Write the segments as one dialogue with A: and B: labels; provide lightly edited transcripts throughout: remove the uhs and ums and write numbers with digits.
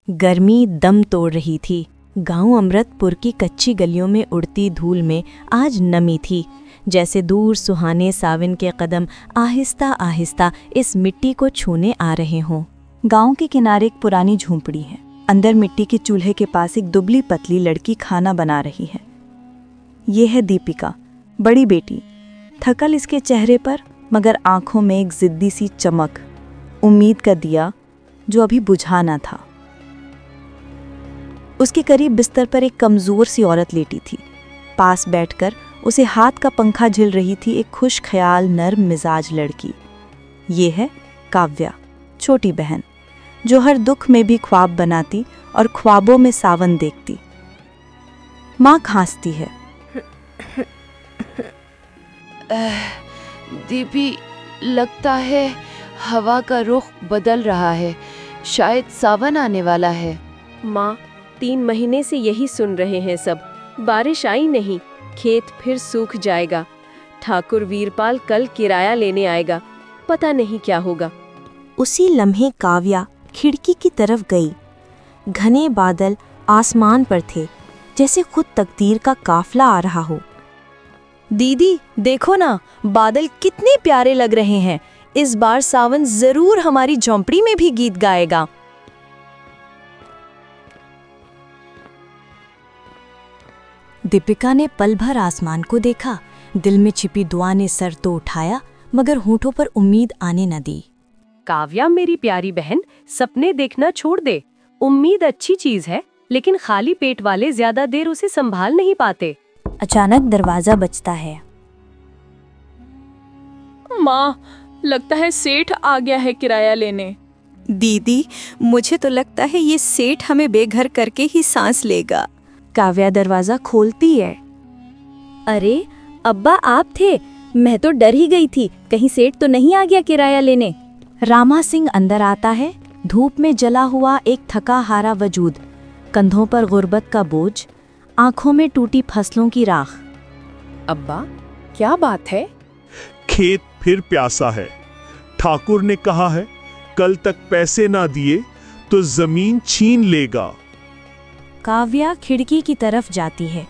A: गर्मी दम तोड़ रही थी। गांव अमृतपुर की कच्ची गलियों में उड़ती धूल में आज नमी थी, जैसे दूर सुहाने सावन के कदम आहिस्ता आहिस्ता इस मिट्टी को छूने आ रहे हों।
B: गांव के किनारे एक पुरानी झोंपड़ी है। अंदर मिट्टी के चूल्हे के पास एक दुबली पतली लड़की खाना बना रही है। ये है दीपिका, बड़ी बेटी। थकल इसके चेहरे पर, मगर आंखों में एक जिद्दी सी चमक, उम्मीद का दिया जो अभी बुझा ना था। उसके करीब बिस्तर पर एक कमजोर सी औरत लेटी थी। पास बैठकर उसे हाथ का पंखा झिल रही थी एक खुश ख्याल नर्म मिजाज लड़की। ये है काव्या, छोटी बहन, जो हर दुख में भी ख्वाब बनाती और ख्वाबों में सावन देखती। माँ खांसती है।
C: दीपी, लगता है हवा का रुख बदल रहा है, शायद सावन आने वाला है।
D: माँ, 3 महीने से यही सुन रहे हैं सब। बारिश आई नहीं, खेत फिर सूख जाएगा। ठाकुर वीरपाल कल किराया लेने आएगा, पता नहीं क्या होगा।
A: उसी लम्हे काव्या खिड़की की तरफ गई। घने बादल आसमान पर थे, जैसे खुद तकदीर का काफिला आ रहा हो।
B: दीदी, देखो ना, बादल कितने प्यारे लग रहे हैं। इस बार सावन जरूर हमारी झोंपड़ी में भी गीत गाएगा।
A: दीपिका ने पल भर आसमान को देखा। दिल में छिपी दुआ ने सर तो उठाया, मगर होठों पर उम्मीद आने न दी।
D: काव्या मेरी प्यारी बहन, सपने देखना छोड़ दे। उम्मीद अच्छी चीज है, लेकिन खाली पेट वाले ज्यादा देर उसे संभाल नहीं पाते।
A: अचानक दरवाजा बजता है।
E: माँ, लगता है सेठ आ गया है किराया लेने।
B: दीदी, मुझे तो लगता है ये सेठ हमें बेघर करके ही सांस लेगा।
A: काव्या दरवाजा खोलती है।
B: अरे अब्बा, आप थे? मैं तो डर ही गई थी, कहीं सेठ तो नहीं आ गया किराया लेने।
A: रामा सिंह अंदर आता है, धूप में जला हुआ एक थका हारा वजूद, कंधों पर गुर्बत का बोझ, आंखों में टूटी फसलों की राख।
E: अब्बा, क्या बात है?
F: खेत फिर प्यासा है। ठाकुर ने कहा है कल तक पैसे ना दिए तो जमीन छीन लेगा।
A: काव्या खिड़की की तरफ जाती है।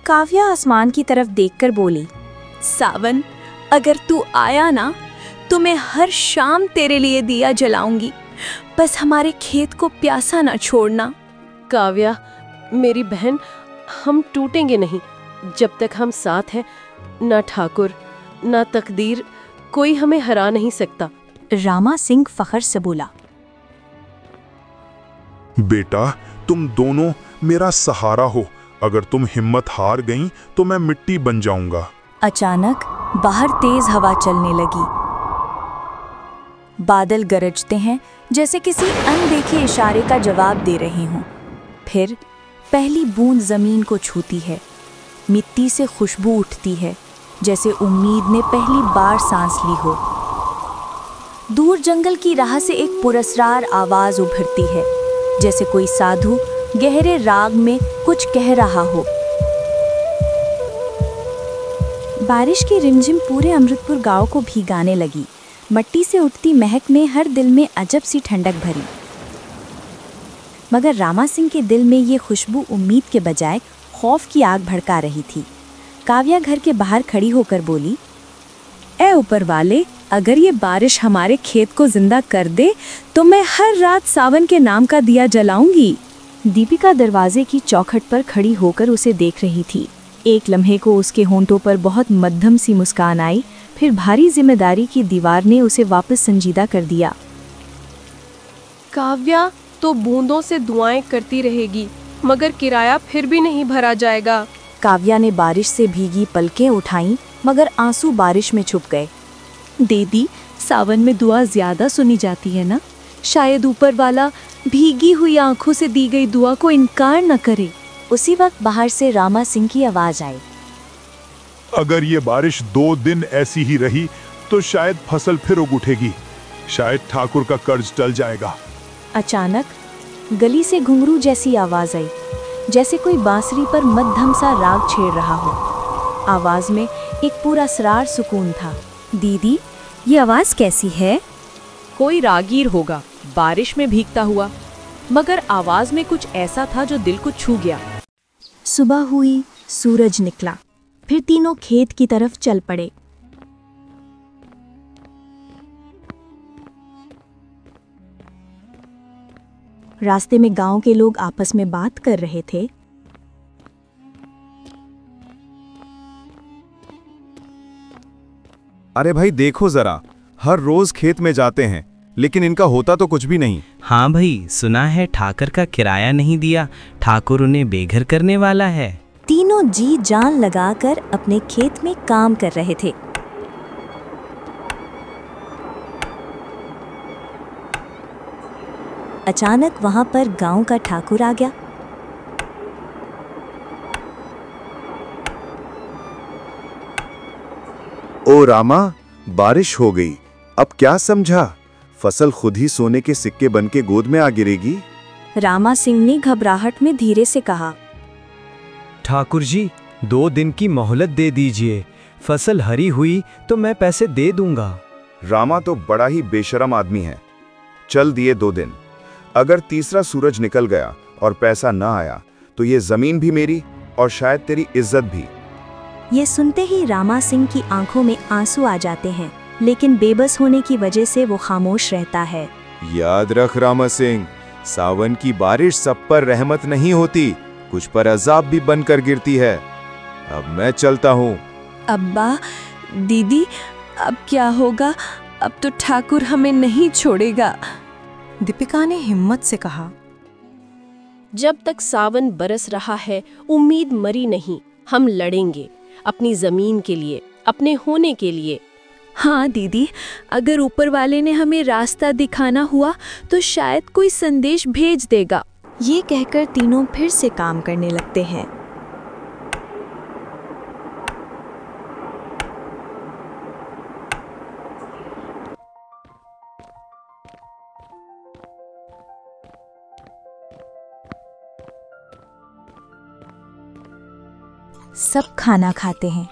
B: काव्या आसमान की तरफ देखकर बोली, सावन, अगर तू आया ना तो मैं हर शाम तेरे लिए दिया जलाऊंगी। बस हमारे खेत को प्यासा ना छोड़ना।
D: काव्या मेरी बहन, हम टूटेंगे नहीं जब तक हम साथ हैं। ना ठाकुर ना तकदीर, कोई हमें हरा नहीं सकता।
A: रामा सिंह फखर से बोला,
F: बेटा, तुम दोनों मेरा सहारा हो। अगर तुम हिम्मत हार गईं तो मैं मिट्टी बन जाऊंगा।
B: अचानक बाहर तेज हवा चलने लगी। बादल गरजते हैं, जैसे किसी अनदेखे इशारे का जवाब दे रहे हों। फिर पहली बूंद जमीन को छूती है। मिट्टी से खुशबू उठती है, जैसे उम्मीद ने पहली बार सांस ली हो। दूर जंगल की राह से एक पुरस्कार आवाज उभरती है, जैसे कोई साधु गहरे राग में कुछ कह रहा हो। बारिश की रिमझिम पूरे अमृतपुर गांव को भीगाने लगी। मट्टी से उठती महक में हर दिल में अजब सी ठंडक भरी। मगर रामा सिंह के दिल में ये खुशबू उम्मीद के बजाय खौफ की आग भड़का रही थी। काव्या घर के बाहर खड़ी होकर बोली, ए ऊपर वाले, अगर ये बारिश हमारे खेत को जिंदा कर दे तो मैं हर रात सावन के नाम का दिया जलाऊंगी। दीपिका दरवाजे की चौखट पर खड़ी होकर उसे देख रही थी। एक लम्हे को उसके होंठों पर बहुत मध्यम सी मुस्कान आई, फिर भारी जिम्मेदारी की दीवार ने उसे वापस संजीदा कर दिया।
E: काव्या तो बूंदों से दुआएं करती रहेगी, मगर किराया फिर भी नहीं भरा जाएगा।
B: काव्या ने बारिश से भीगी पलकें उठाईं, मगर आंसू बारिश में छुप गए। दीदी, सावन में दुआ ज्यादा सुनी जाती है ना? शायद ऊपर वाला भीगी हुई आंखों से दी गई दुआ को इनकार न करे। उसी वक्त बाहर से रामा सिंह की आवाज आई,
F: अगर ये बारिश 2 दिन ऐसी ही रही तो शायद फसल फिर उग उठेगी। शायद ठाकुर का कर्ज टल जाएगा।
B: अचानक गली से घुंघरू जैसी आवाज आई। जैसे कोई बांसुरी पर मध्यम सा राग छेड़ रहा हो। आवाज में एक पूरा असरार सुकून था। दीदी, ये आवाज कैसी है?
D: कोई रागीर होगा, बारिश में भीगता हुआ, मगर आवाज में कुछ ऐसा था जो दिल को छू गया।
B: सुबह हुई, सूरज निकला। फिर तीनों खेत की तरफ चल पड़े। रास्ते में गांव के लोग आपस में बात कर रहे थे।
G: अरे भाई देखो जरा, हर रोज खेत में जाते हैं लेकिन इनका होता तो कुछ भी नहीं।
H: हाँ भाई, सुना है ठाकर का किराया नहीं दिया, ठाकुर उन्हें बेघर करने वाला है।
B: तीनों जी जान लगाकर अपने खेत में काम कर रहे थे। अचानक वहां पर गांव का ठाकुर आ गया।
G: ओ रामा, बारिश हो गई, अब क्या समझा? फसल खुद ही सोने के सिक्के बनके गोद में आ गिरेगी।
B: रामा सिंह ने घबराहट में धीरे से कहा,
I: ठाकुर जी, 2 दिन की मोहलत दे दीजिए, फसल हरी हुई तो मैं पैसे दे दूंगा।
G: रामा तो बड़ा ही बेशरम आदमी है। चल दिए 2 दिन, अगर तीसरा सूरज निकल गया और पैसा न आया तो ये जमीन भी मेरी और शायद तेरी इज्जत भी।
B: ये सुनते ही रामा सिंह की आंखों में आंसू आ जाते हैं, लेकिन बेबस होने की वजह से वो खामोश रहता है।
G: याद रख रामा सिंह, सावन की बारिश सब पर रहमत नहीं होती, कुछ पर अजाब भी बनकर गिरती है। अब मैं चलता हूँ।
E: अब्बा, दीदी, अब क्या होगा? अब तो ठाकुर हमें नहीं छोड़ेगा।
J: दीपिका ने हिम्मत से कहा,
D: जब तक सावन बरस रहा है उम्मीद मरी नहीं, हम लड़ेंगे अपनी जमीन के लिए, अपने होने के लिए।
E: हाँ दीदी, अगर ऊपर वाले ने हमें रास्ता दिखाना हुआ तो शायद कोई संदेश भेज देगा।
B: ये कहकर तीनों फिर से काम करने लगते हैं। सब खाना खाते हैं।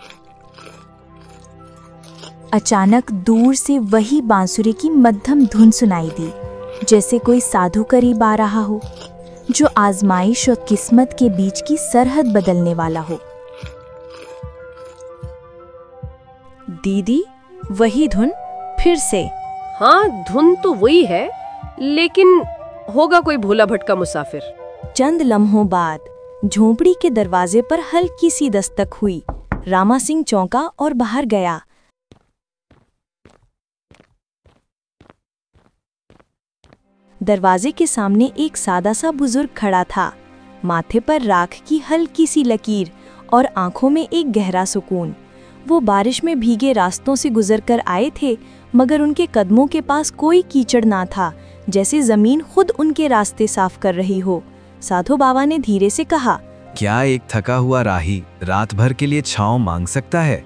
B: अचानक दूर से वही बांसुरी की मध्यम धुन सुनाई दी, जैसे कोई साधु करीब आ रहा हो, जो आजमाइश और किस्मत के बीच की सरहद बदलने वाला हो।
A: दीदी, वही धुन फिर से।
D: हाँ, धुन तो वही है, लेकिन होगा कोई भोला भटका मुसाफिर।
A: चंद लम्हों बाद झोंपड़ी के दरवाजे पर हल्की सी दस्तक हुई। रामा सिंह चौंका और बाहर गया। दरवाजे के सामने एक सादा सा बुजुर्ग खड़ा था, माथे पर राख की हल्की सी लकीर और आंखों में एक गहरा सुकून। वो बारिश में भीगे रास्तों से गुजरकर आए थे, मगर उनके कदमों के पास कोई कीचड़ ना था, जैसे जमीन खुद उनके रास्ते साफ कर रही हो। साधु बाबा ने धीरे से कहा,
I: क्या एक थका हुआ राही रात भर के लिए छांव मांग सकता है?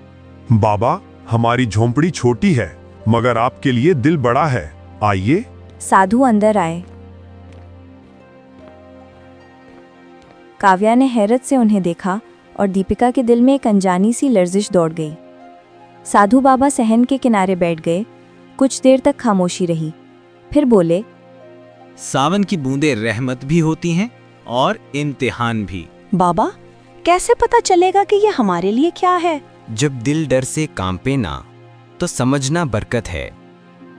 F: बाबा, हमारी झोंपड़ी छोटी है, मगर आपके लिए दिल बड़ा है, आइए।
B: साधु अंदर आए। काव्या ने हैरत से उन्हें देखा और दीपिका के दिल में एक अनजानी सी लर्जिश दौड़ गई। साधु बाबा सहन के किनारे बैठ गए। कुछ देर तक खामोशी रही, फिर बोले,
H: सावन की बूंदें रहमत भी होती हैं और इम्तिहान भी।
J: बाबा, कैसे पता चलेगा कि ये हमारे लिए क्या है?
H: जब दिल डर से कांपे ना तो समझना बरकत है,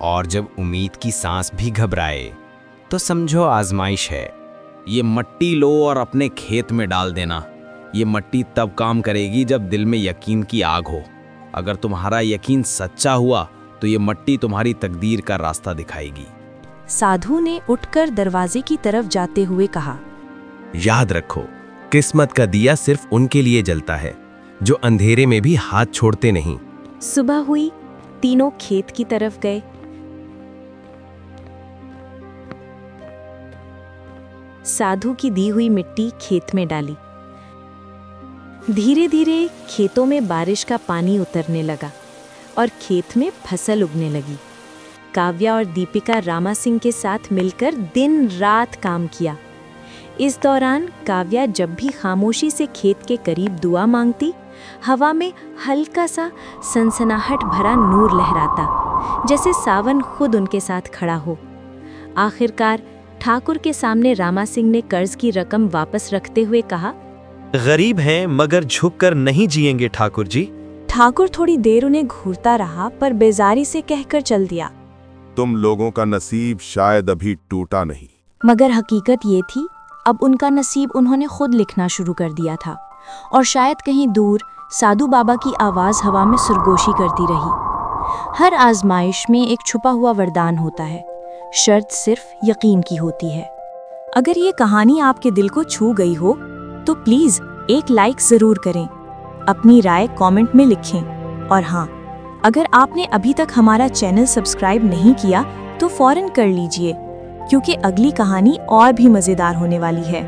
H: और जब उम्मीद की सांस भी घबराए तो समझो आजमाइश है। ये मट्टी लो और अपने खेत में डाल देना। ये मट्टी तब काम करेगी जब दिल में यकीन की आग हो। अगर तुम्हारा यकीन सच्चा हुआ तो ये मट्टी तुम्हारी तकदीर का रास्ता दिखाएगी।
A: साधु ने उठकर दरवाजे की तरफ जाते हुए कहा,
K: याद रखो, किस्मत का दिया सिर्फ उनके लिए जलता है जो अंधेरे में भी हाथ छोड़ते नहीं।
A: सुबह हुई, तीनों खेत की तरफ गए। साधु की दी हुई मिट्टी खेत में डाली। धीरे धीरे खेतों में बारिश का पानी उतरने लगा और खेत में फसल उगने लगी। काव्या और दीपिका रामा सिंह के साथ मिलकर दिन रात काम किया।
B: इस दौरान काव्या जब भी खामोशी से खेत के करीब दुआ मांगती, हवा में हल्का सा सनसनाहट भरा नूर लहराता, जैसे सावन खुद उनके साथ खड़ा हो। आखिरकार ठाकुर के सामने रामा सिंह ने कर्ज की रकम वापस रखते हुए कहा,
I: गरीब हैं मगर झुककर नहीं जिएंगे ठाकुर जी।
A: ठाकुर थोड़ी देर उन्हें घूरता रहा पर बेजारी से कहकर चल दिया,
G: तुम लोगों का नसीब शायद अभी टूटा नहीं।
A: मगर हकीकत ये थी, अब उनका नसीब उन्होंने खुद लिखना शुरू कर दिया था और शायद कहीं दूर साधु बाबा की आवाज़ हवा में सुरगोशी करती रही। हर आजमाइश में एक छुपा हुआ वरदान होता है, शर्त सिर्फ यकीन की होती है। अगर ये कहानी आपके दिल को छू गई हो तो प्लीज़ एक लाइक ज़रूर करें, अपनी राय कमेंट में लिखें और हाँ, अगर आपने अभी तक हमारा चैनल सब्सक्राइब नहीं किया तो फौरन कर लीजिए, क्योंकि अगली कहानी और भी मज़ेदार होने वाली है।